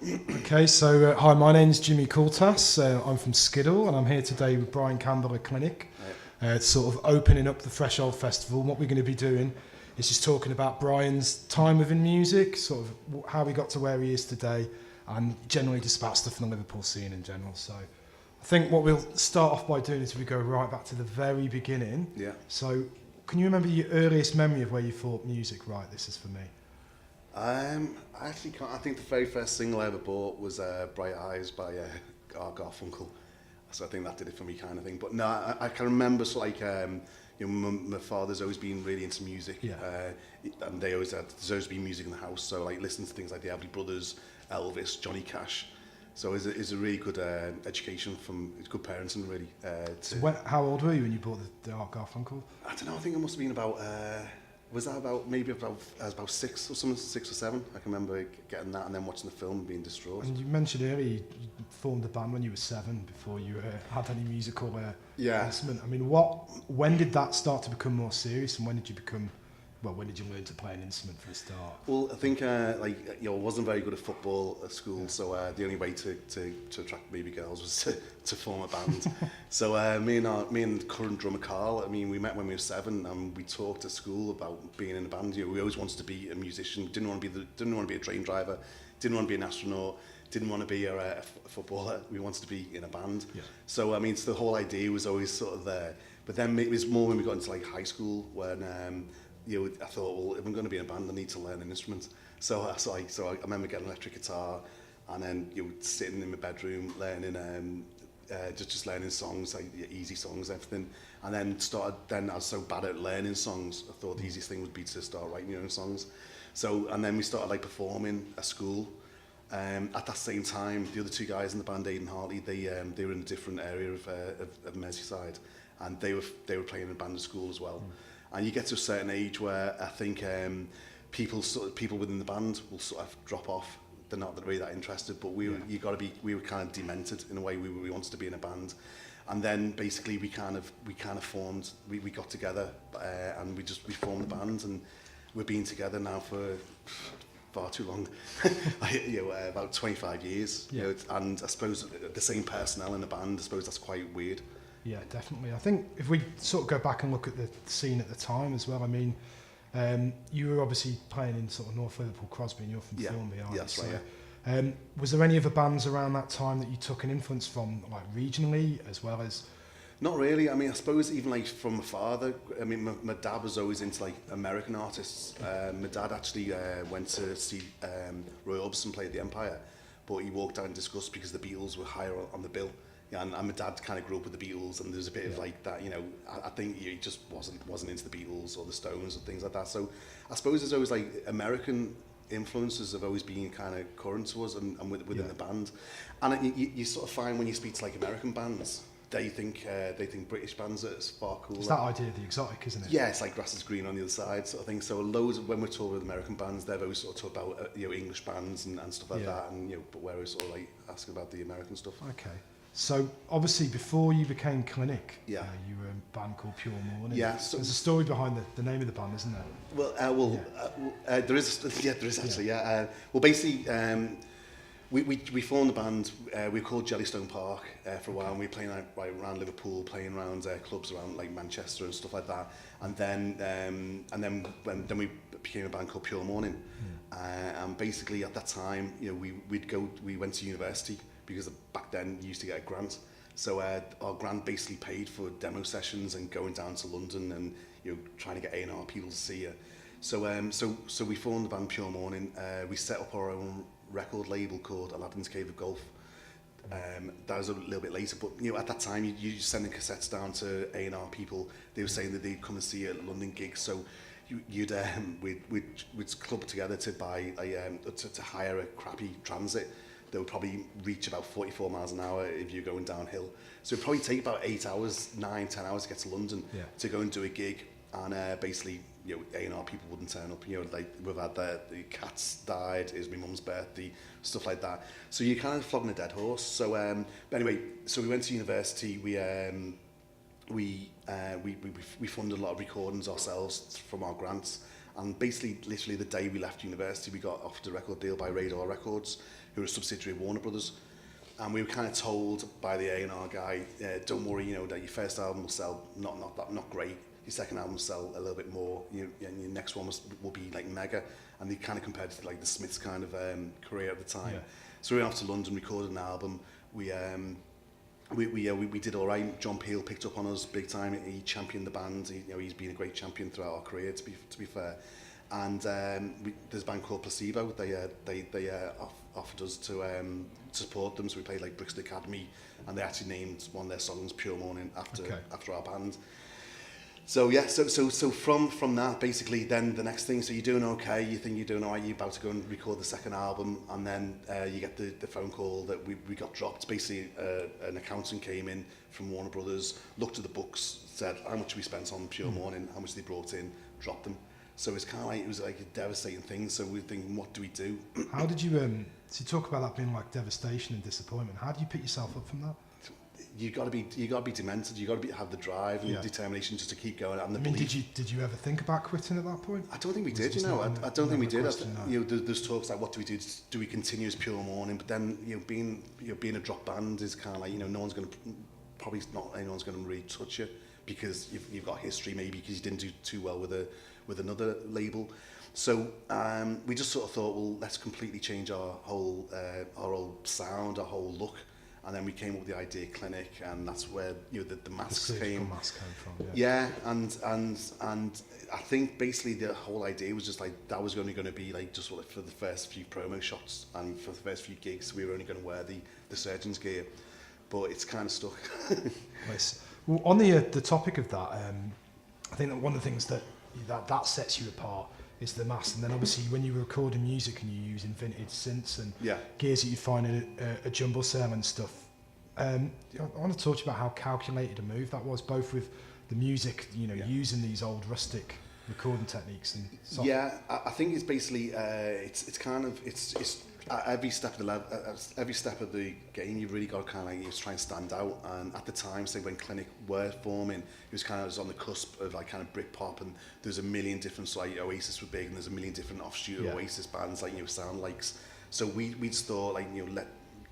Okay, so hi, my name's Jimmy Coultas. I'm from Skiddle, and I'm here today with Brian Campbell at Clinic. Sort of opening up the Threshold Festival. And what we're going to be doing is just talking about Brian's time within music, sort of how he got to where he is today, and generally just about stuff in the Liverpool scene in general. So I think what we'll start off by doing is we go right back to the very beginning. Yeah. So can you remember your earliest memory of where you thought music, right, this is for me? I actually can't. I think the very first single I ever bought was Bright Eyes by Garfunkel. So I think that did it for me, kind of thing. But no, I can remember, so like, my father's always been really into music. Yeah. And there's always been music in the house. So like listening to things like the Everly Brothers, Elvis, Johnny Cash. So it's a really good education from good parenting, really. So how old were you when you bought the Art Garfunkel? I don't know. I think it must have been about. Was that about maybe about I was about 6 or something, 6 or 7? I can remember getting that and then watching the film and being distraught. And you mentioned earlier you formed a band when you were 7 before you had any musical instrument. I mean, when did that start to become more serious, and when did you learn to play an instrument for a start? Well, I think I wasn't very good at football at school, so the only way to attract baby girls was to form a band. So me and the current drummer Carl, I mean, we met when we were 7, and we talked at school about being in a band. We always wanted to be a musician. Didn't want to be a train driver. Didn't want to be an astronaut. Didn't want to be a footballer. We wanted to be in a band. Yeah. So I mean, the whole idea was always sort of there. But then it was more when we got into like high school when. I thought, well, if I'm going to be in a band, I need to learn an instrument. So I remember getting an electric guitar, and then sitting in my bedroom learning, just learning songs, like easy songs, everything. And then I was so bad at learning songs, I thought the easiest thing would be to start writing your own songs. So and then we started like performing at school. At that same time, the other 2 guys in the band, Aidan and Hartley, they were in a different area of Merseyside, and they were playing in a band at school as well. And you get to a certain age where I think people within the band will sort of drop off. They're not really that interested, but we were kind of demented in a way. We wanted to be in a band, and then basically we kind of formed. We got together and we formed the band, and we've been together now for far too long. About 25 years. Yeah. And I suppose the same personnel in a band. I suppose that's quite weird. Yeah, definitely. I think if we sort of go back and look at the scene at the time as well, I mean, you were obviously playing in sort of North Liverpool, Crosby, and you're from Thornby, aren't you? That's right, yeah. Was there any other bands around that time that you took an influence from, like regionally, as well as... Not really. I mean, I suppose even like from my father, I mean, my dad was always into like American artists. My dad actually went to see Roy Orbison play at the Empire, but he walked out in disgust because the Beatles were higher on the bill. Yeah, and my dad kind of grew up with the Beatles, and there's a bit of like that, I think he just wasn't into the Beatles or the Stones and things like that. So I suppose there's always like American influences have always been kind of current to us and within the band. And you sort of find when you speak to like American bands, they think British bands are far cooler. It's that idea of the exotic, isn't it? Yeah, it's like grass is green on the other side sort of thing. So when we're talking with American bands, they've always sort of talked about English bands and stuff like that, and but we're always sort of like asking about the American stuff. Okay. So obviously, before you became Clinic, you were in a band called Pure Morning. Yeah. So there's a story behind the name of the band, isn't there? Well, there is actually. Yeah. Well, basically, we formed the band. We were called Jellystone Park for a while, and we were playing around Liverpool, playing around clubs around like Manchester and stuff like that. And then we became a band called Pure Morning. And basically, at that time, we went to university. Because back then you used to get a grant, so our grant basically paid for demo sessions and going down to London and trying to get A&R people to see you. So we formed the band Pure Morning. We set up our own record label called Aladdin's Cave of Golf. That was a little bit later, but at that time you sending cassettes down to A&R people. They were saying that they'd come and see you at London gigs, so we'd club together to buy to hire a crappy transit. They would probably reach about 44 miles an hour if you're going downhill. So it'd probably take about 8 hours, 9, 10 hours to get to London to go and do a gig. And basically, A&R people wouldn't turn up. Like we've had the cats died, it was my mum's birthday, stuff like that. So you're kind of flogging a dead horse. So but anyway, so we went to university. We funded a lot of recordings ourselves from our grants. And basically, literally the day we left university, we got offered a record deal by Radar Records, who are a subsidiary of Warner Brothers. And we were kind of told by the A&R guy, don't worry, you know, that your first album will sell not great. Your second album will sell a little bit more, and your next one will be like mega. And they kind of compared it to like the Smiths kind of career at the time. Yeah. So we went off to London, recorded an album. We did all right. John Peel picked up on us big time. He championed the band. He's been a great champion throughout our career, to be fair. And there's a band called Placebo. They offered us to support them. So we played like Brixton Academy, and they actually named one of their songs "Pure Morning" after our band. So yeah, so from that, basically, then the next thing, so you're doing okay, you think you're doing all right, you're about to go and record the second album, and then you get the phone call that we got dropped. Basically, an accountant came in from Warner Brothers, looked at the books, said how much we spent on Pure Morning, how much they brought in, dropped them. So it's kind of like, it was like a devastating thing. So we were thinking, what do we do? How did you, so you talk about that being like devastation and disappointment. How do you pick yourself up from that? You got to be demented. You got to have the drive and determination just to keep going. And the belief. Did you ever think about quitting at that point? I don't think we did. I don't think we did. There's talks like, what do we do? Do we continue as Pure Morning? But then being a drop band is kind of like, no one's going to, probably not anyone's going to really touch you, because you've got history, maybe because you didn't do too well with another label. So we just sort of thought, well, let's completely change our whole sound, our whole look. And then we came up with the idea clinic, and that's where the masks came. Mask came from. Yeah, and I think basically the whole idea was just like that was only going to be like just for the first few promo shots and for the first few gigs. We were only going to wear the surgeon's gear, but it's kind of stuck. Nice. Well, on the topic of that, I think that one of the things that sets you apart is the mask, and then obviously when you were recording music and you're using vintage synths and gears that you find in a jumble cell and stuff. I want to talk to you about how calculated a move that was, both with the music, using these old rustic recording techniques and software. Yeah, I think it's basically it's kind of it's every step of the game you've really got to kind of like try and stand out. And at the time, say when Clinic were forming, it was on the cusp of like kind of Britpop, and there's a million different, so like Oasis were big, and there's a million different offshoot Oasis bands like Sound Likes. So we just thought like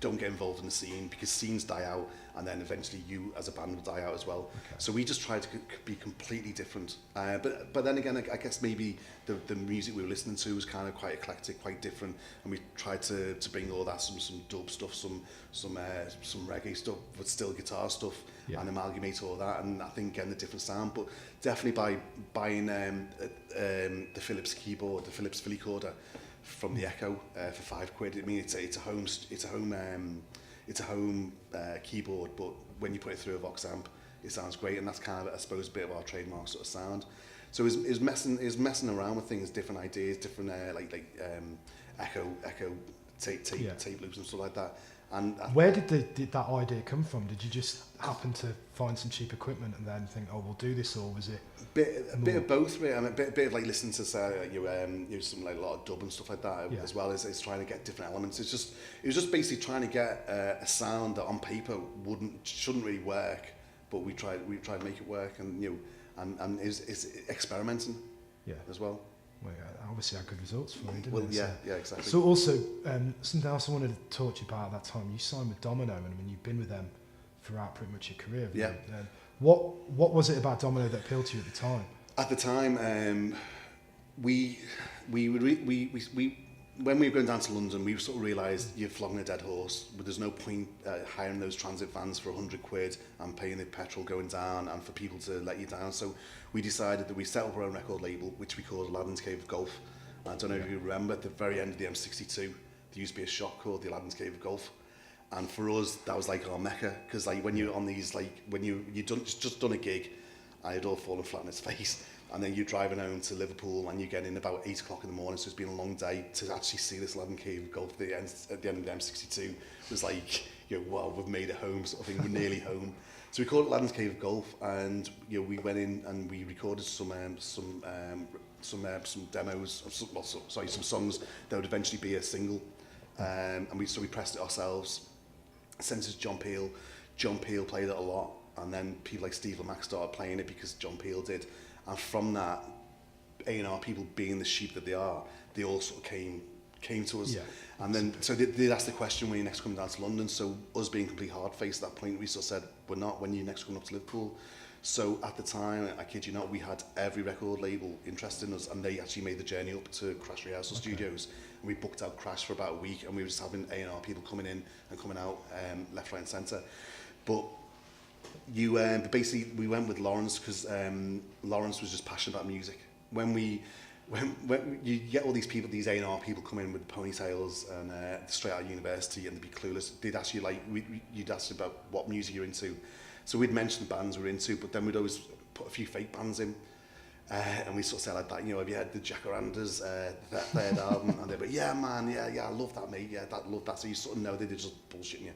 don't get involved in the scene, because scenes die out, and then eventually you as a band will die out as well. Okay. So we just tried to be completely different. But then again, I guess maybe the music we were listening to was kind of quite eclectic, quite different, and we tried to bring all that, some dub stuff, some reggae stuff, but still guitar stuff, and amalgamate all that, and I think getting a different sound. But definitely by buying the Philips keyboard, the Philips Philly Recorder, from the Echo for £5. I mean, it's a home keyboard, but when you put it through a Vox amp, it sounds great, and that's kind of, I suppose, a bit of our trademark sort of sound. So it was messing around with things, different ideas, different Echo tape loops and stuff like that. And where did that idea come from? Did you just happen to find some cheap equipment and then think, oh, we'll do this, or was it a bit of both, really? I mean, a bit of like listening to some like a lot of dub and stuff like that, as well as trying to get different elements. It was just basically trying to get a sound that on paper shouldn't really work, but we tried to make it work, and and it's experimenting as well. Well, obviously had good results for you, didn't it? Well, yeah, exactly. So also, something else I wanted to talk to you about at that time, you signed with Domino, and I mean, you've been with them throughout pretty much your career. Yeah. What was it about Domino that appealed to you at the time? At the time, we when we were going down to London, we sort of realised you're flogging a dead horse, but there's no point hiring those transit vans for £100 and paying the petrol going down and for people to let you down. So we decided that we set up our own record label, which we called Aladdin's Cave of Golf. I don't know if you remember, at the very end of the M62, there used to be a shop called the Aladdin's Cave of Golf. And for us, that was like our mecca, because like when you're on these, like when you just done a gig, and it all fallen flat on its face, and then you're driving home to Liverpool and you get in about 8 o'clock in the morning, so it's been a long day, to actually see this Aladdin Cave of Golf at the end of the M62 was like, wow, we've made it home sort of thing. We're nearly home. So we called it Aladdin's Cave of Golf, and we went in and we recorded some demos, some songs that would eventually be a single, and we pressed it ourselves. Sent it to John Peel. John Peel played it a lot, and then people like Steve Lamacq started playing it because John Peel did. And from that, A&R people being the sheep that they are, they all sort of came to us. Yeah. And then, so they asked the question, when you next come down to London? So us being complete hard-faced at that point, we sort of said, we're not, when you next come up to Liverpool. So at the time, I kid you not, we had every record label interested in us, and they actually made the journey up to Crash Rehearsal Studios. And we booked out Crash for about a week, and we were just having A&R people coming in and coming out, left, right and centre. But basically we went with Lawrence because Lawrence was just passionate about music. When you get all these people, these A&R people come in with ponytails and straight out of university and they'd be clueless, they'd ask you you'd ask about what music you're into. So we'd mention the bands we're into, but then we'd always put a few fake bands in. And we sort of say like that, have you heard the Jacarandas, that third album? And they'd be, yeah man, yeah, I love that mate, love that. So you sort of know they're just bullshitting you.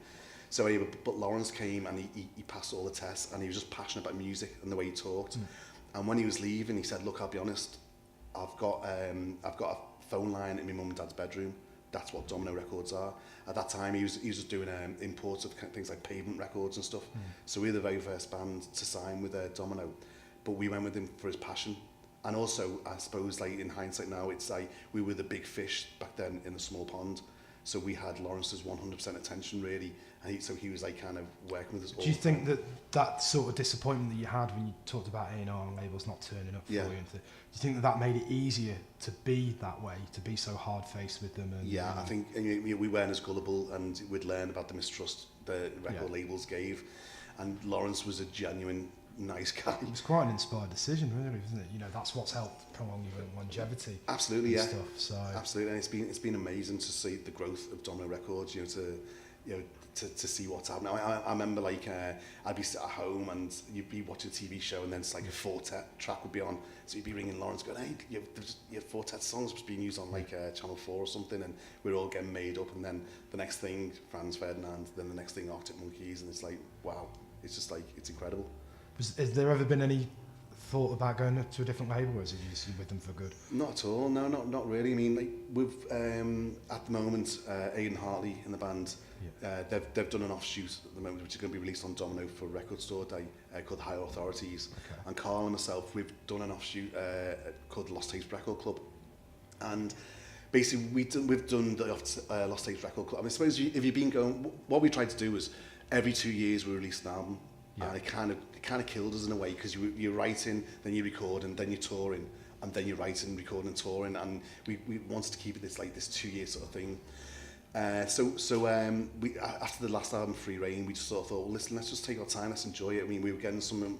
So anyway, but Lawrence came and he passed all the tests, and he was just passionate about music and the way he talked. And when he was leaving, he said, look, I'll be honest, I've got a phone line in my mum and dad's bedroom. That's what Domino Records are. At that time, he was just doing imports of things like Pavement Records and stuff. So we were the very first band to sign with Domino, but we went with him for his passion. And also, I suppose, like in hindsight now, it's like we were the big fish back then in the small pond. So we had Lawrence's 100% attention, really, and he was like kind of working with us all. Do you think that sort of disappointment that you had when you talked about A&R and labels not turning up for you, do you think that made it easier to be that way, to be so hard-faced with them? And, I think we weren't as gullible, and we'd learn about the mistrust the record labels gave, and Lawrence was a genuine nice guy. It was quite an inspired decision, really, isn't it? That's what's helped prolong your longevity. Absolutely, and stuff, so. Absolutely, and it's been amazing to see the growth of Domino Records. To see what's happening. I remember I'd be sitting at home and you'd be watching a TV show, and then it's like a quartet track would be on, so you'd be ringing Lawrence going, hey, your quartet songs being used on Channel 4 or something, and we're all getting made up, and then the next thing Franz Ferdinand, then the next thing Arctic Monkeys, and it's like, wow, it's just like, it's incredible. Has there ever been any thought about going to a different label, or is it just with them for good? Not at all, no, not really. I mean, we've at the moment, Aidan Hartley in the band, they've done an offshoot at the moment, which is going to be released on Domino for Record Store Day, called Higher Authorities. Okay. And Carl and myself, we've done an offshoot called Lost Tapes Record Club, and basically we've done the Lost Tapes Record Club. I mean, I suppose if you've been going, what we tried to do was every 2 years we released an album. And it kind of killed us in a way, because you're writing, then you're recording, then you're touring, and then you're writing, recording, and touring, and we wanted to keep it this 2-year sort of thing. So we after the last album, Free Reign, we just sort of thought, well, listen, let's just take our time, let's enjoy it. I mean, we were getting some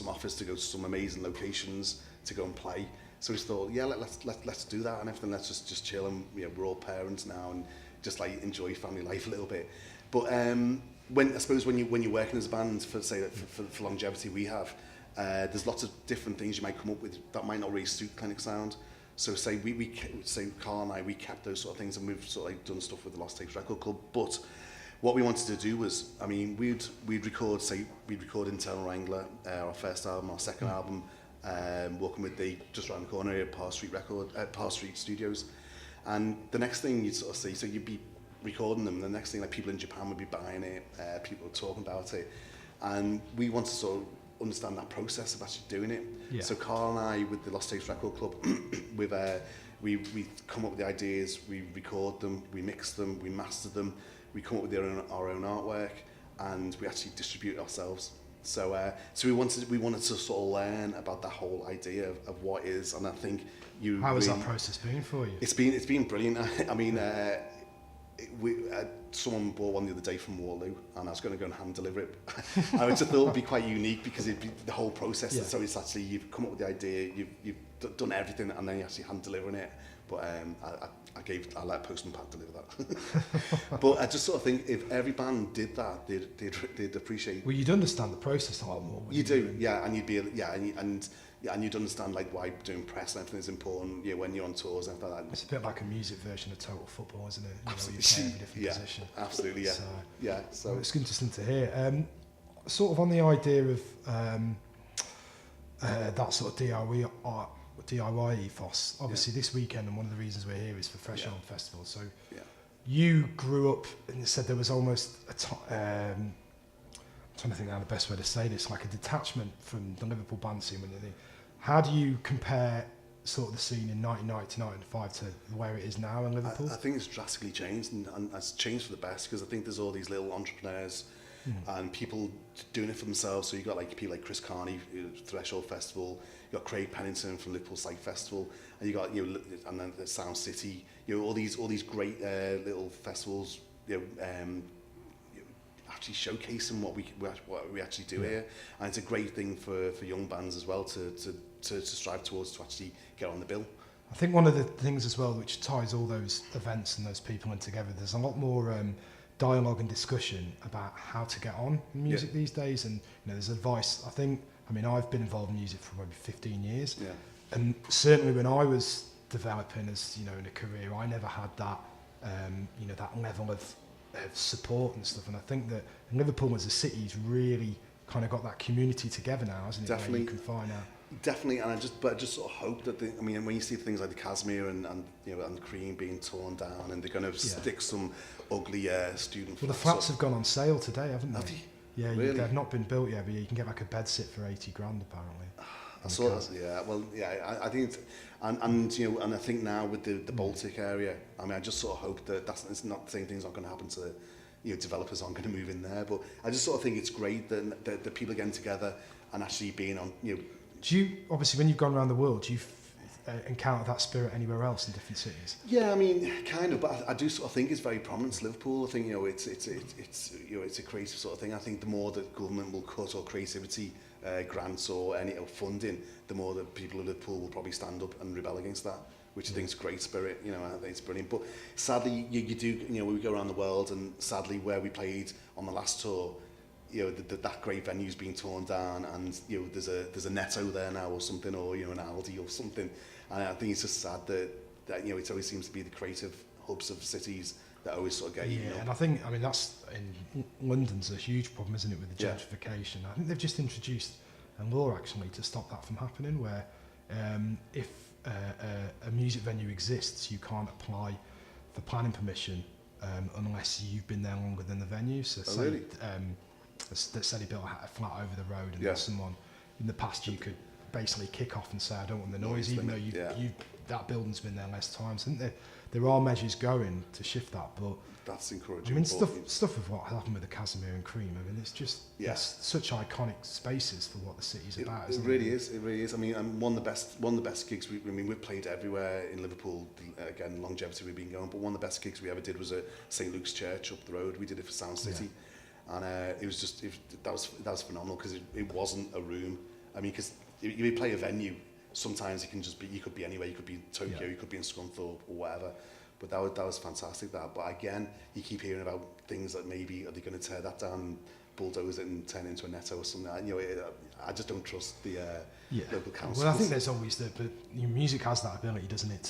offers to go to some amazing locations to go and play. So we just thought, yeah, let's do that and everything. Let's just chill, and we're all parents now, and just enjoy family life a little bit. But when you're working as a band for longevity, we have there's lots of different things you might come up with that might not really suit Clinic sound. So say Carl and I, we kept those sort of things, and we've sort of done stuff with the Lost Tapes Record Club. But what we wanted to do was, I mean, we'd record Internal Wrangler, our first album, our second album, working with just around the corner here at Parr Street Studios, and the next thing you'd sort of see, so you'd be recording them, and the next thing, people in Japan would be buying it, people were talking about it, and we want to sort of understand that process of actually doing it. Yeah. So Carl and I, with the Lost Tapes Record Club, we come up with the ideas, we record them, we mix them, we master them, we come up with our own artwork, and we actually distribute it ourselves. So we wanted to sort of learn about that whole idea of what is, and I think How has that process been for you? It's been brilliant. I mean, someone bought one the other day from Waterloo, and I was going to go and hand deliver it. I just thought it would be quite unique, because it'd be the whole process. Yeah. So it's actually, you've come up with the idea, you've done everything, and then you're actually hand delivering it. But I let Postman Pat deliver that. But I just sort of think if every band did that, they'd appreciate. Well, you'd understand the process a lot more. You do, yeah, and you'd be, and you'd understand why doing press and everything is important. Yeah, when you're on tours and everything like that. It's a bit like a music version of Total Football, isn't it? Absolutely. You're playing a different position. Absolutely, yeah. So well, it's interesting to hear. Sort of on the idea of that sort of DIY ethos. Obviously, this weekend, and one of the reasons we're here is for Fresh Old Festival. So you grew up, and you said there was almost I'm trying to think now the best way to say this, like a detachment from the Liverpool band scene. How do you compare sort of the scene in 1990 to 95 to where it is now in Liverpool? I think it's drastically changed, and it's changed for the best, because I think there's all these little entrepreneurs and people doing it for themselves. So you got like people like Chris Carney, Threshold Festival. You got Craig Pennington from Liverpool Sight Festival, and you got and then the Sound City. All these great little festivals. Actually showcasing what we actually do here, and it's a great thing for young bands as well to strive towards, to actually get on the bill. I think one of the things as well which ties all those events and those people in together, there's a lot more dialogue and discussion about how to get on in music these days, and there's advice. I mean I've been involved in music for maybe 15 years, and certainly when I was developing as in a career, I never had that that level of support and stuff, and I think that Liverpool as a city's really kind of got that community together now, hasn't it? Definitely. Where you can find out. Definitely, and I just sort of hope that when you see things like the Casimir and the Cream being torn down, and they're going to stick some ugly student. Well, the flats have gone on sale today, haven't they? Have they? Yeah, Really? they've not been built yet, but you can get like a bed sit for 80 grand apparently. I saw that. Yeah, well, yeah, I think, and I think now with the Baltic area, I mean, I just sort of hope that it's not the same thing's not going to happen to. Developers aren't going to move in there, but I just sort of think it's great that the people are getting together and actually being on. Do you obviously, when you've gone around the world, do you encounter that spirit anywhere else in different cities? Yeah, I mean, kind of, but I do sort of think it's very prominent to Liverpool. I think it's a creative sort of thing. I think the more that government will cut or creativity grants or any funding, the more that people of Liverpool will probably stand up and rebel against that, which I think is great spirit. I think it's brilliant. But sadly, you do, we go around the world, and sadly, where we played on the last tour, that great venue's being torn down, and there's a Netto there now or something, or an Aldi or something. And I think it's just sad that it always seems to be the creative hubs of cities that always sort of get eaten up. And I think, that's in London's a huge problem, isn't it, with the gentrification? I think they've just introduced a law actually to stop that from happening, where if a music venue exists, you can't apply for planning permission unless you've been there longer than the venue. So really? That said he built a flat over the road, and someone in the past you could basically kick off and say I don't want the noise, even though that building's been there less times. I think there are measures going to shift that, but that's encouraging. I mean, stuff of what happened with the Casimir and Cream. I mean, it's just it's such iconic spaces for what the city's about. It really is. It really is. I mean, and one of the best gigs. We've played everywhere in Liverpool. Again, longevity we've been going. But one of the best gigs we ever did was at St Luke's Church up the road. We did it for Sound City, and it was that was phenomenal, because it wasn't a room. I mean, because you play a venue, sometimes it can just be, you could be anywhere. You could be in Tokyo, you could be in Scunthorpe or whatever. But that was fantastic. But again, you keep hearing about things like maybe are they going to tear that down, and bulldoze it and turn it into a Netto or something. I just don't trust the local councils. Well, I think there's always but music has that ability, doesn't it,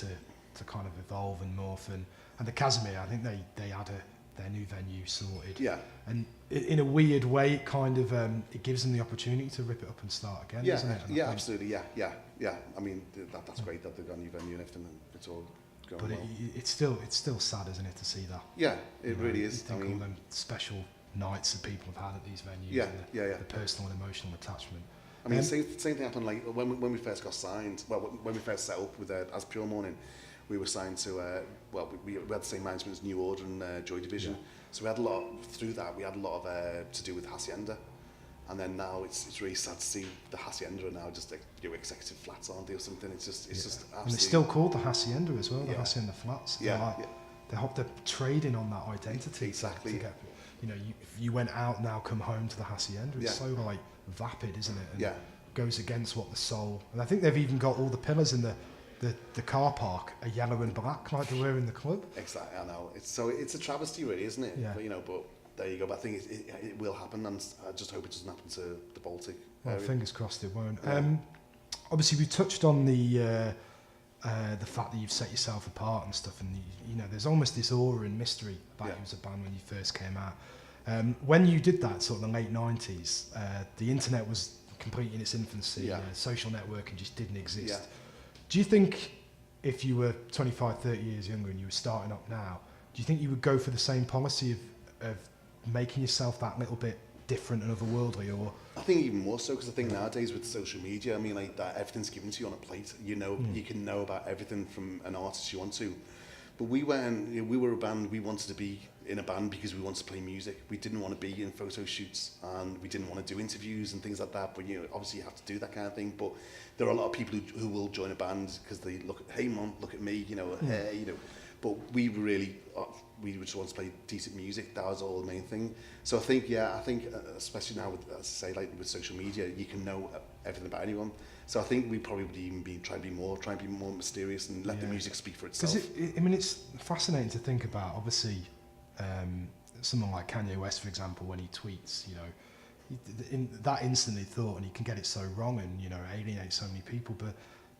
to kind of evolve and morph. And the Casimir, I think they had their new venue sorted. Yeah. And in a weird way, it kind of it gives them the opportunity to rip it up and start again, doesn't it? Yeah, absolutely. Yeah. I mean, that's great that they've got a new venue and everything. And it's all. But it's still sad, isn't it, to see that? Yeah, it really is. I mean, all them special nights that people have had at these venues, the personal and emotional attachment. I mean, same thing happened like when we first got signed. Well, when we first set up with As Pure Morning, we were signed to we had the same management as New Order and Joy Division. So we had a lot through that. We had a lot of to do with Hacienda. And then now it's really sad to see the Hacienda are now just executive flats, aren't they, or something. It's just absolutely. And it's still called the Hacienda as well, the Hacienda Flats. They're trading on that identity. Exactly. To get, if you went out now, come home to the Hacienda. It's so like vapid, isn't it? And goes against what the soul. And I think they've even got all the pillars in the car park are yellow and black like they were in the club. Exactly. I know. It's a travesty, really, isn't it? Yeah. But there you go. But I think it will happen, and I just hope it doesn't happen to the Baltic area. Well, fingers crossed it won't. Obviously, we touched on the fact that you've set yourself apart and stuff, and there's almost this aura and mystery about you as a band when you first came out. When you did that, sort of the late 90s, the internet was completely in its infancy. Social networking just didn't exist. Do you think if you were 25, 30 years younger and you were starting up now, do you think you would go for the same policy of making yourself that little bit different and otherworldly, or? I think even more so, because I think nowadays with social media, I mean, like that everything's given to you on a plate. You know, you can know about everything from an artist you want to. But we were a band. We wanted to be in a band because we wanted to play music. We didn't want to be in photo shoots, and we didn't want to do interviews and things like that. But obviously you have to do that kind of thing. But there are a lot of people who will join a band because they look at, hey mom, look at me, hey, But we we just want to play decent music. That was all the main thing. So I think, especially now with, as I say, like with social media, you can know everything about anyone. So I think we probably would even try and be more mysterious and let the music speak for itself. Because it's fascinating to think about. Obviously, someone like Kanye West, for example, when he tweets, in that instantly thought, and he can get it so wrong and alienate so many people. But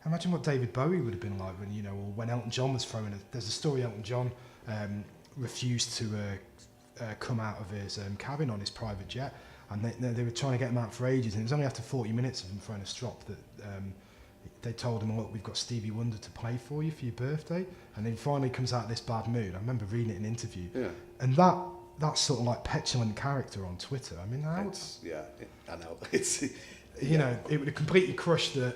imagine what David Bowie would have been like when or when Elton John was throwing it. There's a story Elton John refused to come out of his cabin on his private jet, and they were trying to get him out for ages, and it was only after 40 minutes of him throwing a strop that they told him, look, we've got Stevie Wonder to play for you for your birthday, and then finally comes out of this bad mood. I remember reading it in an interview, and that sort of like petulant character on Twitter, I mean, I know. It's it would have completely crushed the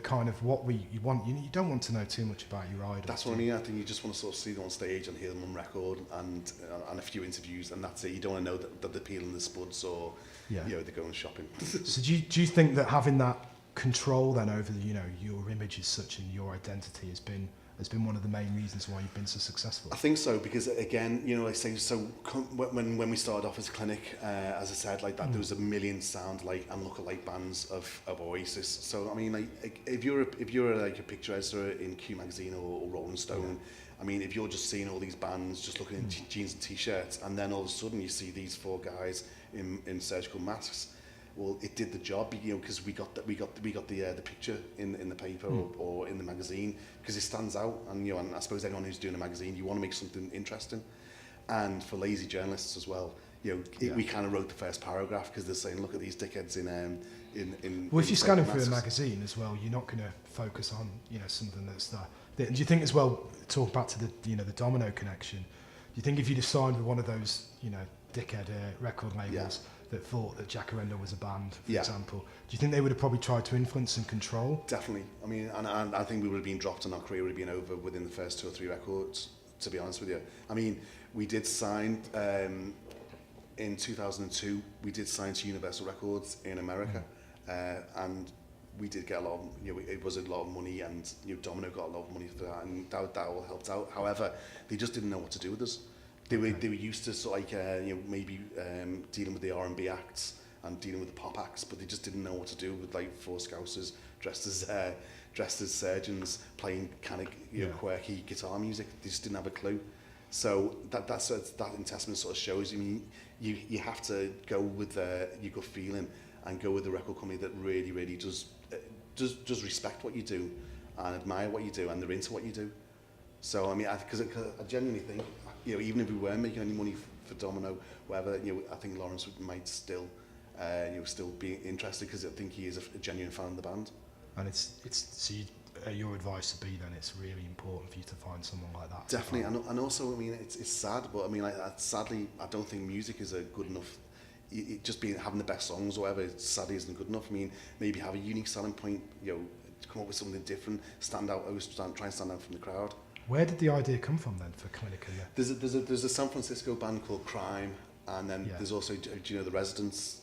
kind of what you want. You don't want to know too much about your idol. That's what I mean. I think you just want to sort of see them on stage and hear them on record and a few interviews, and that's it. You don't want to know that they're peeling the spuds or they're going shopping. So do you think that having that control then over your image as such and your identity has been one of the main reasons why you've been so successful? I think so, because again, I say, so when we started off as a clinic, as I said, like that, there was a million sound like and look-alike bands of Oasis. So I mean, like if you're like a picture editor in Q magazine or Rolling Stone, I mean, if you're just seeing all these bands just looking in jeans and t-shirts, and then all of a sudden you see these four guys in surgical masks. Well, it did the job, because we got the picture in the paper or in the magazine, because it stands out, and and I suppose anyone who's doing a magazine, you want to make something interesting, and for lazy journalists as well, we kind of wrote the first paragraph because they're saying, look at these dickheads in. Well, if you're scanning through a magazine as well, you're not going to focus on something that's that. Do you think as well? Talk back to the the domino connection. Do you think if you'd have signed with one of those dickhead record labels that thought that Jacaranda was a band, for example, do you think they would have probably tried to influence and control? Definitely. I mean, and I think we would have been dropped and our career would have been over within the first 2 or 3 records, to be honest with you. I mean, we did sign, in 2002, we did sign to Universal Records in America, and we did get a lot of, it was a lot of money, and Domino got a lot of money for that, and that all helped out. However, they just didn't know what to do with us. They were used to sort of like maybe dealing with the R&B acts and dealing with the pop acts, but they just didn't know what to do with like 4 Scousers dressed as surgeons playing kind of quirky guitar music. They just didn't have a clue. So that in testament sort of shows you have to go with your gut feeling and go with the record company that really does respect what you do and admire what you do, and they're into what you do. So I mean, because I genuinely think, even if we weren't making any money for Domino, whatever, I think Lawrence might still be interested, because I think he is a genuine fan of the band. And your advice would be then it's really important for you to find someone like that. Definitely, and also, I mean, it's sad, but I mean, sadly, I don't think music is a good enough. Just having the best songs or whatever, sadly, isn't good enough. I mean, maybe have a unique selling point, come up with something different, stand out, try and stand out from the crowd. Where did the idea come from then for Clinic? There's a San Francisco band called Crime, and then there's also, the Residents.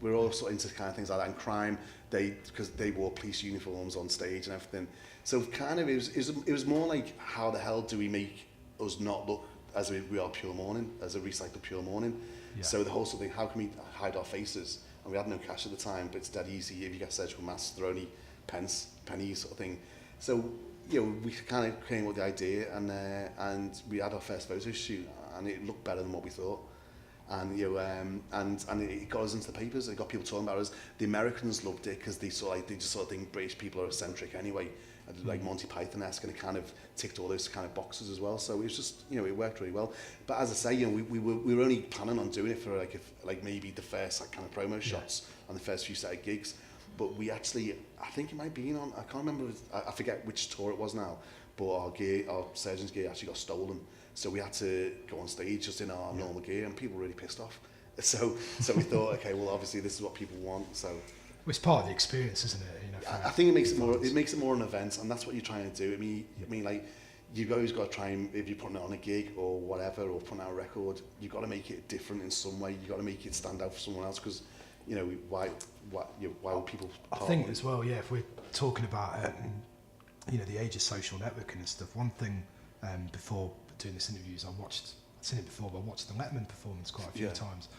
We're all sort of into kind of things like that. And Crime, because they wore police uniforms on stage and everything. So kind of it was more like, how the hell do we make us not look as we are Pure Mourning, as a recycled Pure Mourning? Yeah. So the whole sort of thing, how can we hide our faces? And we had no cash at the time, but it's dead easy. If you get surgical masks, they're only pennies sort of thing. So we kind of came with the idea, and we had our first photo shoot, and it looked better than what we thought. And and it got us into the papers. It got people talking about us. The Americans loved it because they just sort of think British people are eccentric anyway, like Monty Python-esque, and it kind of ticked all those kind of boxes as well. So it was just it worked really well. But as I say, we were only planning on doing it for maybe the first kind of promo shots and the first few set of gigs. But we actually, I think it might be on, I can't remember, I forget which tour it was now, but our surgeon's gear actually got stolen. So we had to go on stage just in our normal gear, and people were really pissed off. So we thought, okay, well, obviously this is what people want. So It's part of the experience, isn't it? You know, I think it makes it more. It makes it more an event, and that's what you're trying to do. I mean, like you've always got to try and if you're putting it on a gig or whatever, or putting out a record, you've got to make it different in some way. You've got to make it stand out for someone else because, you know, why would people? I think as well, yeah. If we're talking about, you know, the age of social networking and stuff. One thing before doing this interview is I've seen it before, but I watched the Letterman performance quite a few times,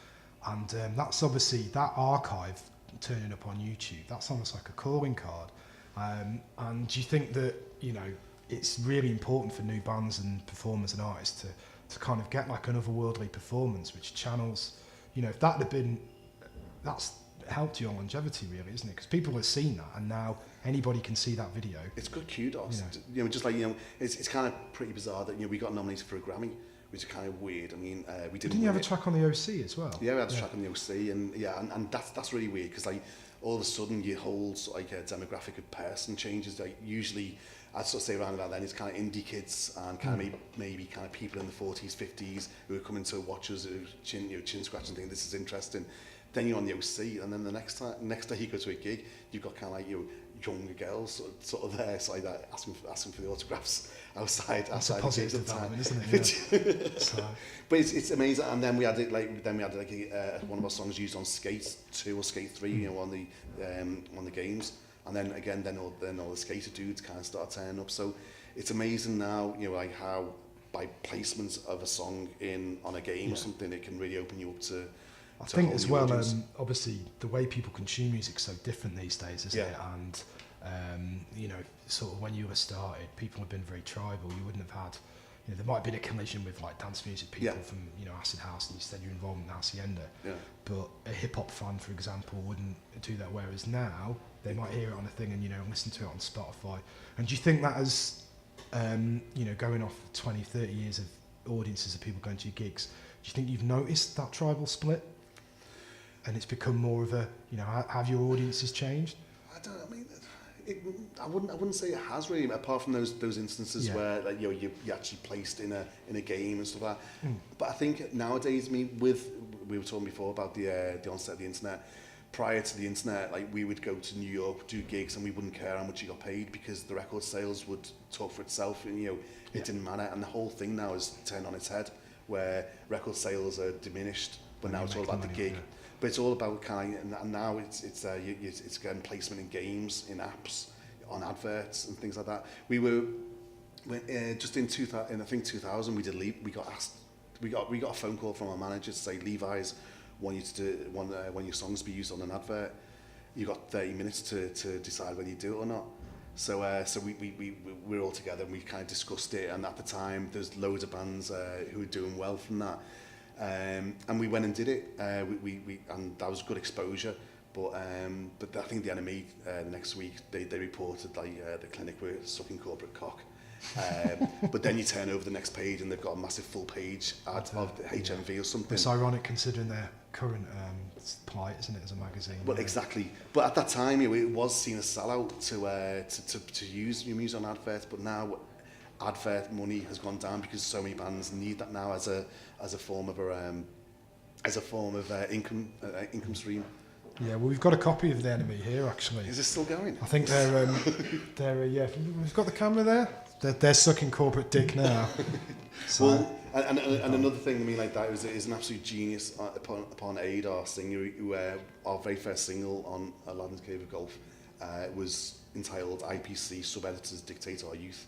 and that's obviously that archive turning up on YouTube. That's almost like a calling card. And do you think that, you know, it's really important for new bands and performers and artists to kind of get like an otherworldly performance which channels, you know, if that had been, that's helped your longevity really, isn't it? Because people have seen that and now anybody can see that video. It's good kudos. You know, just like, you know, it's kind of pretty bizarre that, you know, we got nominated for a Grammy, which is kind of weird. I mean, we didn't. Didn't you have a track on the OC as well? Yeah, we had a track on the OC, and that's really weird because like all of a sudden you hold like a demographic of person changes. Like usually, I'd sort of say around about then it's kind of indie kids and kind of maybe kind of people in the 40s, 50s who are coming to watch us, who chin scratching, thinking this is interesting. Then you're on the OC, and then the next day you go to a gig, you've got kind of like younger girls sort of there, so like that, asking for the autographs outside. That's a positive development, isn't it? Yeah. So. But it's amazing. And then we had it like one of our songs used on Skate 2 or Skate 3, you know, on the games. And then again, then all the skater dudes kind of start turning up. So it's amazing now, you know, like how by placements of a song on a game or something, it can really open you up to. I think as well, obviously the way people consume music is so different these days, isn't it? And you know, sort of when you were started, people have been very tribal. You wouldn't have had, you know, there might have been a collision with like dance music people from, you know, Acid House, and you said you're involved in Hacienda. Yeah. But a hip hop fan, for example, wouldn't do that. Whereas now they might hear it on a thing and, you know, listen to it on Spotify. And do you think that as, you know, going off 20, 30 years of audiences of people going to your gigs, do you think you've noticed that tribal split? And it's become more of a, you know, have your audiences changed? I mean, I wouldn't say it has really, apart from those instances where like, you know, you're actually placed in a game and stuff like that. But I think nowadays, I mean, we were talking before about the onset of the internet. Prior to the internet, like we would go to New York, do gigs, and we wouldn't care how much you got paid because the record sales would talk for itself, and, you know, it didn't matter. And the whole thing now is turned on its head, where record sales are diminished, but now it's all about the gig. Yeah. But it's all about kind of, and now it's getting placement in games, in apps, on adverts and things like that. We were just in 2000, I think 2000, we got a phone call from our manager to say Levi's want you to do want your songs to be used on an advert. You got 30 minutes to decide whether you do it or not. So we're all together and we kind of discussed it. And at the time, there's loads of bands who were doing well from that. And we went and did it. And that was good exposure. But I think the NME next week they reported like the clinic were sucking corporate cock. But then you turn over the next page and they've got a massive full page ad of the HMV or something. It's ironic considering their current plight, isn't it, as a magazine? Well, exactly. But at that time, it was seen as sellout to use your music on adverts. But now, advert money has gone down because so many bands need that now as a form of income stream. Yeah, well, we've got a copy of the Enemy here, actually. Is it still going? I think they're yeah. We've got the camera there. They're sucking corporate dick now. So. Well, and another thing, I mean, like that is an absolute genius upon Aid, our singer, who our very first single on Aladdin's Cave of Golf was entitled IPC Sub-Editors Dictate Our Youth.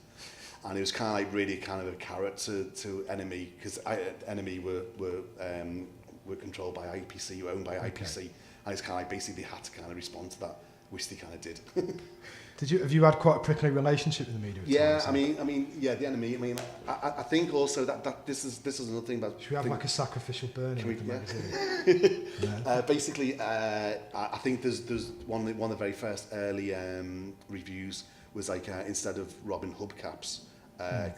And it was kind of like really kind of a carrot to Enemy, because Enemy were controlled by IPC, were owned by IPC. Okay. And it's kind of like basically they had to kind of respond to that, which they kind of did. Have you had quite a prickly relationship with the media? Yeah, I mean, yeah, the Enemy. I mean, I think also that this is another thing about. Should we have like a sacrificial burning of the magazine? Yeah. Basically, I think there's one of the very first early reviews was like instead of Robin Hubcaps,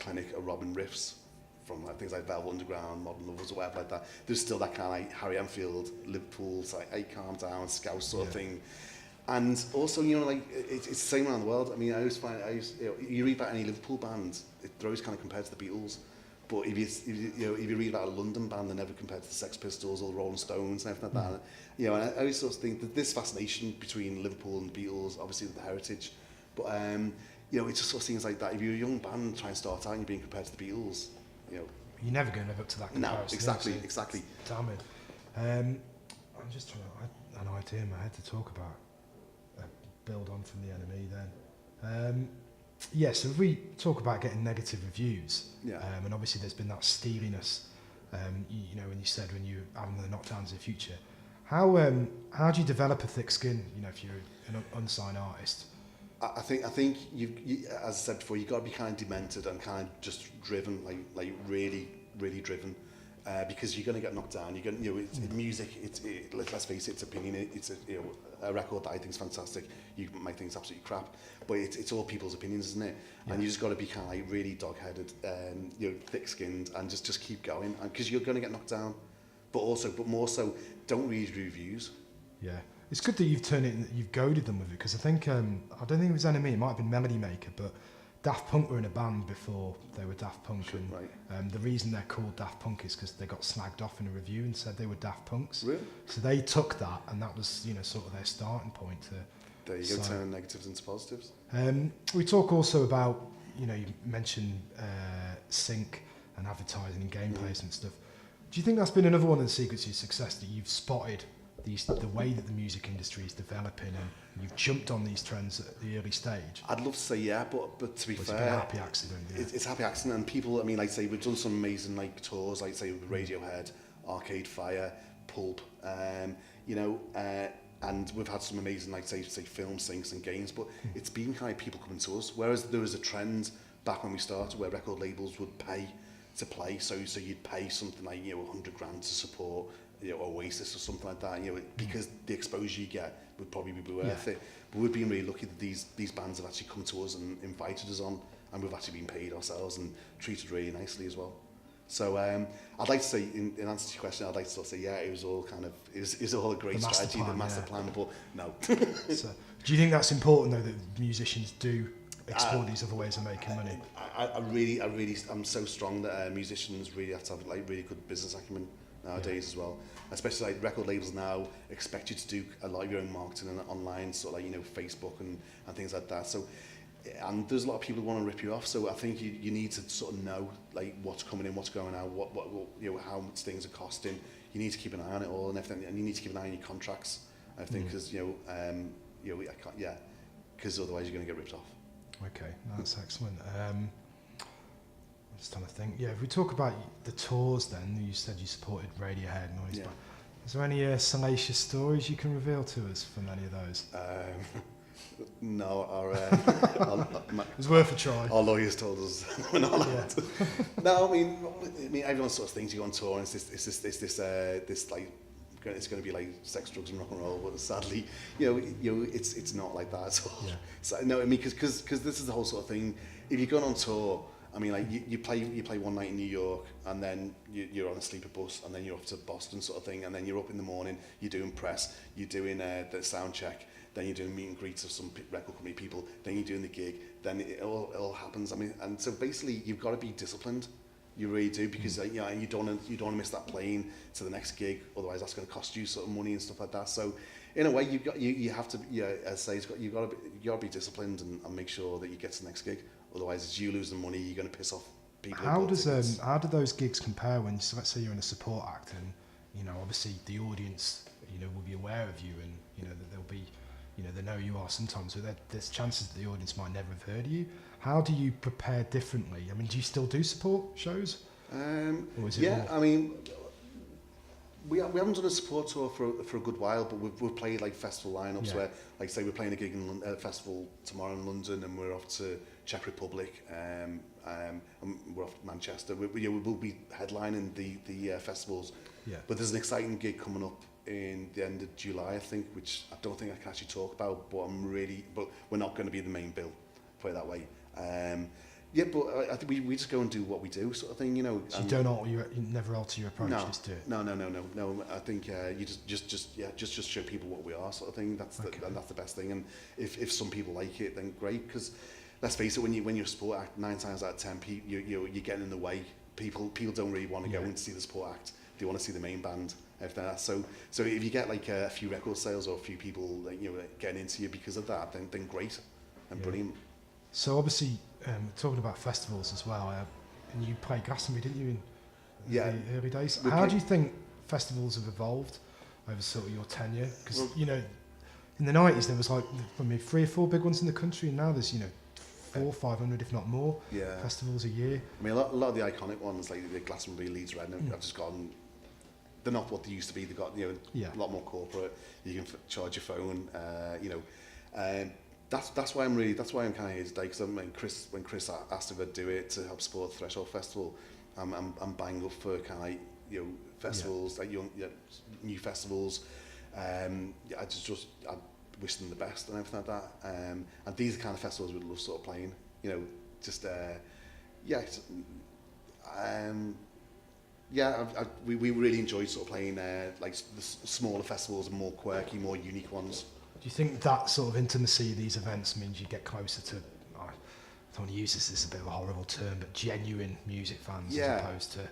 Clinic or Robin Riffs. From like things like Velvet Underground, Modern Lovers, or whatever like that. There's still that kind of like Harry Enfield, Liverpool's like, hey, calm down, Scouse sort of thing. And also, you know, like it's the same around the world. I mean, I always find, you read about any Liverpool band, they're always kind of compared to the Beatles. But if you read about a London band, they're never compared to the Sex Pistols or the Rolling Stones and everything like that. You know, and I always sort of think that this fascination between Liverpool and the Beatles, obviously with the heritage, but you know, it just sort of seems like that. If you're a young band trying to start out and you're being compared to the Beatles, you know, you're never going to live up to that comparison. No, exactly. Damn it. I'm just trying to, I had an idea in my head to talk about, build on from the enemy then. So if we talk about getting negative reviews, and obviously there's been that steeliness, you know, when you said when you having the knockdowns in the future, how do you develop a thick skin, you know, if you're an unsigned artist? I think you as I said before, you've got to be kind of demented and kind of just driven, like really driven, because you're going to get knocked down. You're going, you know, music. Let's face it, it's opinion. It's a record that I think is fantastic. You might think it's absolutely crap, but it's all people's opinions, isn't it? Yeah. And you just got to be kind of like really dog-headed, you know, thick-skinned, and just keep going, because you're going to get knocked down. But more so, don't read reviews. Yeah. It's good that you've turned it, you've goaded them with it, because I think, I don't think it was NME, it might have been Melody Maker, but Daft Punk were in a band before they were Daft Punk, and the reason they're called Daft Punk is because they got slagged off in a review and said they were Daft Punks. Really? So they took that, and that was, you know, sort of their starting point to... There you go, turn negatives into positives. We talk also about, you know, you mentioned sync and advertising and game placement stuff. Do you think that's been another one of the secrets of your success, that you've spotted the way that the music industry is developing and you've jumped on these trends at the early stage? I'd love to say yeah, but to be fair, it's been a happy accident. Yeah. It's a happy accident, and people, I mean, like say we've done some amazing like tours, like say with Radiohead, Arcade Fire, Pulp, you know, and we've had some amazing like say film syncs and games, but it's been kind of people coming to us. Whereas there was a trend back when we started where record labels would pay to play, so you'd pay something like, you know, $100,000 to support, you know, Oasis or something like that, you know, because the exposure you get would probably be worth it. But we've been really lucky that these bands have actually come to us and invited us on, and we've actually been paid ourselves and treated really nicely as well. So I'd like to say, in answer to your question, I'd like to sort of say, yeah, it was all kind of, it was all a great strategy, the master plan, but no. So, do you think that's important though, that musicians do explore these other ways of making money? I'm so strong that musicians really have to have like really good business acumen nowadays as well. Especially like record labels now expect you to do a lot of your own marketing and online, sort of like, you know, Facebook and things like that. So, and there's a lot of people who want to rip you off. So I think you need to sort of know like what's coming in, what's going out, what you know, how much things are costing. You need to keep an eye on it all and everything, and you need to keep an eye on your contracts. I think because you know, because otherwise you're going to get ripped off. Okay, that's excellent. I'm just trying to think. Yeah, if we talk about the tours, then you said you supported Radiohead and all these. Is there any salacious stories you can reveal to us from any of those? No, it was worth a try. Our lawyers told us we're not allowed to. No, I mean, everyone sort of thinks you go on tour and it's this like, it's going to be like sex, drugs, and rock and roll. But sadly, you know, it's not like that at all. Yeah. So no, I mean, because this is the whole sort of thing. If you're going on tour, I mean, like you play one night in New York, and then you're on a sleeper bus, and then you're off to Boston, sort of thing, and then you're up in the morning, you're doing press, you're doing the sound check, then you're doing meet and greets of some record company people, then you're doing the gig, then it all happens. I mean, and so basically you've got to be disciplined. You really do, because you know, you don't want to miss that plane to the next gig. Otherwise, that's going to cost you sort of money and stuff like that. So, in a way, you have to, as I say, you got to be disciplined and make sure that you get to the next gig. Otherwise, it's you losing money. You're going to piss off people. How do those gigs compare when, so let's say you're in a support act, and you know, obviously the audience, you know, will be aware of you, and you know that they'll be, you know, they know who you are sometimes, so there's chances that the audience might never have heard of you. How do you prepare differently? I mean, do you still do support shows? Or is it more? I mean, we haven't done a support tour for a good while, but we've played like festival lineups where, like, say we're playing a gig in a festival tomorrow in London, and we're off to Czech Republic, and we're off to Manchester. We will be headlining the festivals. Yeah. But there's an exciting gig coming up in the end of July, I think, which I don't think I can actually talk about, but but we're not going to be the main bill, put it that way. Yeah, but I think we just go and do what we do, sort of thing, you know. So you never alter your approach. Just do it. No. I think you just show people what we are, sort of thing. That's the best thing. And if some people like it, then great. Because let's face it, when you're a sport act, 9 times out of 10, you're getting in the way people don't really want to go and see the support act. They want to see the main band. If that. So if you get like a few record sales or a few people getting into you because of that, then great and brilliant. So obviously, talking about festivals as well, and you played Glastonbury, didn't you, in the early days? How do you think festivals have evolved over sort of your tenure? Because in the 90s there was like 3 or 4 big ones in the country, and now there's 400 or 500, if not more, festivals a year. I mean, a lot of the iconic ones like the Glastonbury, Leeds, Reading, have just gone. They're not what they used to be. They've got a lot more corporate. You can charge your phone. That's why I'm kind of here today, because when Chris asked if I'd do it to help support the Threshold Festival, I'm buying up for kind of festivals like new festivals. I wish them the best and everything like that. And these are the kind of festivals we'd love sort of playing. We really enjoyed sort of playing like the smaller festivals and more quirky, more unique ones. Do you think that sort of intimacy of these events means you get closer to, I don't want to use this as a bit of a horrible term, but genuine music fans as opposed to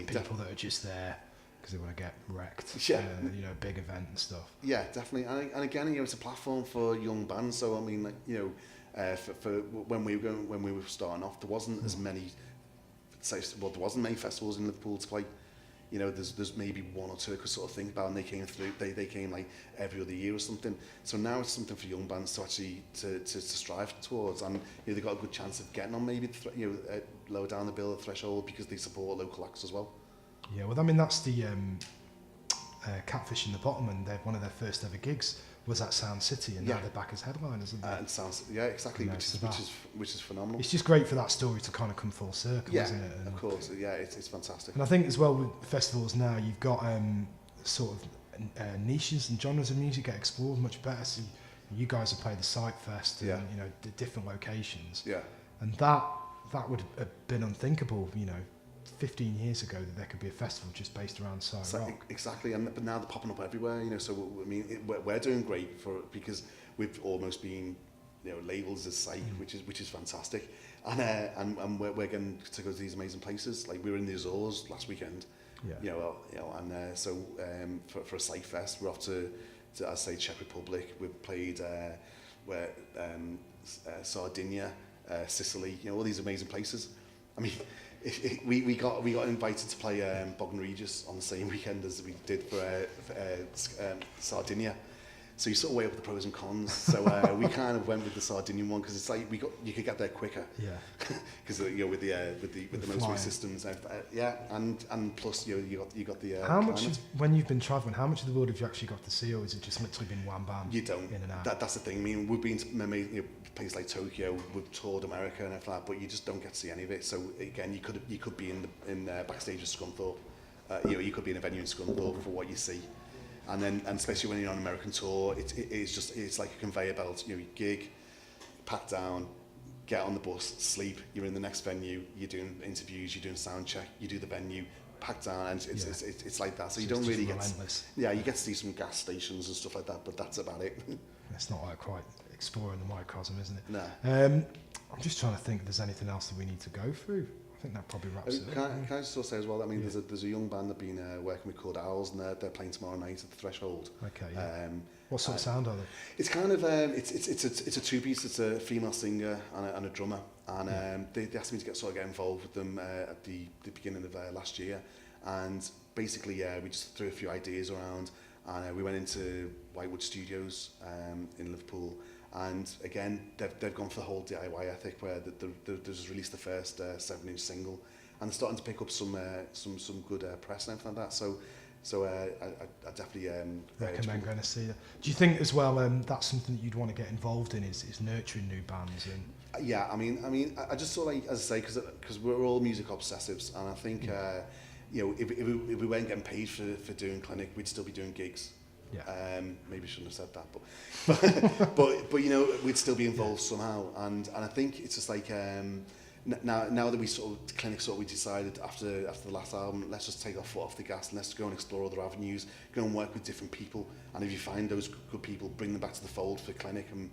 people that are just there because they want to get wrecked, big event and stuff? Yeah, definitely. And again, it's a platform for young bands. So I mean, for when we were starting off, there wasn't as many. There wasn't many festivals in Liverpool to play. There's maybe 1 or 2 I could sort of think about, and they came through. They came like every other year or something. So now it's something for young bands to actually to strive towards, and they've got a good chance of getting on maybe lower down the bill, the threshold, because they support local acts as well. Yeah, well, I mean that's the Catfish in the Bottom, and they're one of their first ever gigs was at Sound City, and now they're back as headliners, isn't they? And sounds, exactly, which is phenomenal. It's just great for that story to kind of come full circle, isn't it? And of course, it's fantastic. And I think as well with festivals now, you've got sort of niches and genres of music get explored much better. So you guys have played the Sight Fest, and the different locations. Yeah. And that would have been unthinkable, 15 years ago, that there could be a festival just based around Sight Rock. Exactly, but now they're popping up everywhere. So I mean, we're doing great because we've almost been labelled as Sight, which is fantastic, and we're getting to go to these amazing places. Like we were in the Azores last weekend, for a Sight Fest, we're off to I say Czech Republic. We've played Sardinia, Sicily, all these amazing places. I mean. We got invited to play Bognor Regis on the same weekend as we did for Sardinia. So you sort of weigh up the pros and cons. So we kind of went with the Sardinian one because it's like you could get there quicker. Yeah. Because with the motorway systems, and plus you got the. How much when you've been travelling? How much of the world have you actually got to see, or is it just literally been wham bam? You don't. In and out. That's the thing. I mean, we've been to places like Tokyo, we've toured America and everything like that, but you just don't get to see any of it. So again, you could be in backstage at Scunthorpe. You could be in a venue in Scunthorpe for what you see. And especially when you're on an American tour, it's like a conveyor belt. You gig, pack down, get on the bus, sleep. You're in the next venue. You're doing interviews. You're doing sound check. You do the venue, pack down, and it's like that. So you don't really you get to see some gas stations and stuff like that, but that's about it. It's not like quite exploring the microcosm, isn't it? No. I'm just trying to think if there's anything else that we need to go through. I think that probably wraps it up. Can I just say as well, I mean, there's a young band that have been working with called Owls, and they're playing tomorrow night at the Threshold. Okay, yeah. What sort of sound are they? It's kind of, it's a two-piece, it's a female singer and a drummer, and they asked me to get involved with them at the beginning of last year, and basically, we just threw a few ideas around, and we went into Whitewood Studios in Liverpool. And again, they've gone for the whole DIY ethic, where they've just released the first 7-inch single, and they're starting to pick up some good press and everything like that. So I definitely recommend going to see that. Do you think as well that's something that you'd want to get involved in? Is nurturing new bands? And yeah, I mean, I just sort of like, as I say, because we're all music obsessives, and I think if we weren't getting paid for doing clinic, we'd still be doing gigs. Yeah. Maybe I shouldn't have said that, but we'd still be involved somehow, and I think it's just like now that we we decided after the last album, let's just take our foot off the gas and let's go and explore other avenues, go and work with different people, and if you find those good people, bring them back to the fold for Clinic. And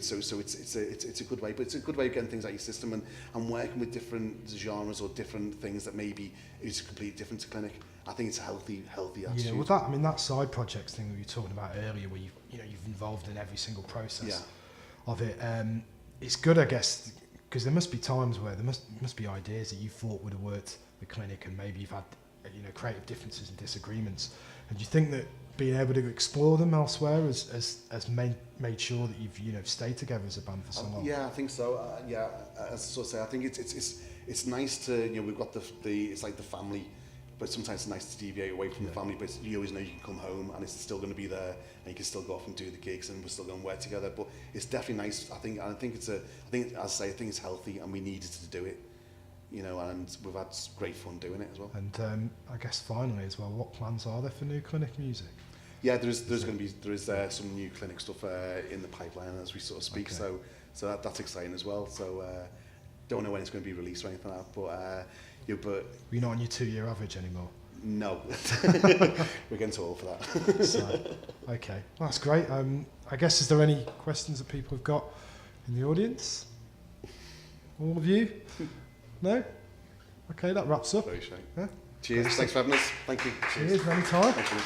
so it's a good way, but it's a good way of getting things out of your system and working with different genres or different things that maybe is completely different to Clinic. I think it's a healthy attitude. Yeah, well, that side projects thing that we were talking about earlier, where you've involved in every single process of it. It's good, I guess, because there must be times where there must be ideas that you thought would have worked with Clinic, and maybe you've had creative differences and disagreements. And do you think that being able to explore them elsewhere has made sure that you've stayed together as a band for so long? Yeah, I think so. As I sort of say, I think it's nice to we've got the it's like the family. But sometimes it's nice to deviate away from the family, but you always know you can come home and it's still going to be there, and you can still go off and do the gigs, and we're still going to work together. But it's definitely nice. I think it's healthy, and we needed to do it, and we've had great fun doing it as well. And I guess finally as well, what plans are there for new Clinic music? Yeah, there's some new Clinic stuff in the pipeline as we sort of speak. Okay. So that's exciting as well. So don't know when it's going to be released or anything like that, but. But you're not on your 2-year average anymore? No. We're getting too old for that. So, okay, well, that's great. I guess, is there any questions that people have got in the audience? All of you? No? Okay, that wraps up. Very shame. Yeah? Cheers, thanks for having us. Thank you. Cheers, anytime. Thank you.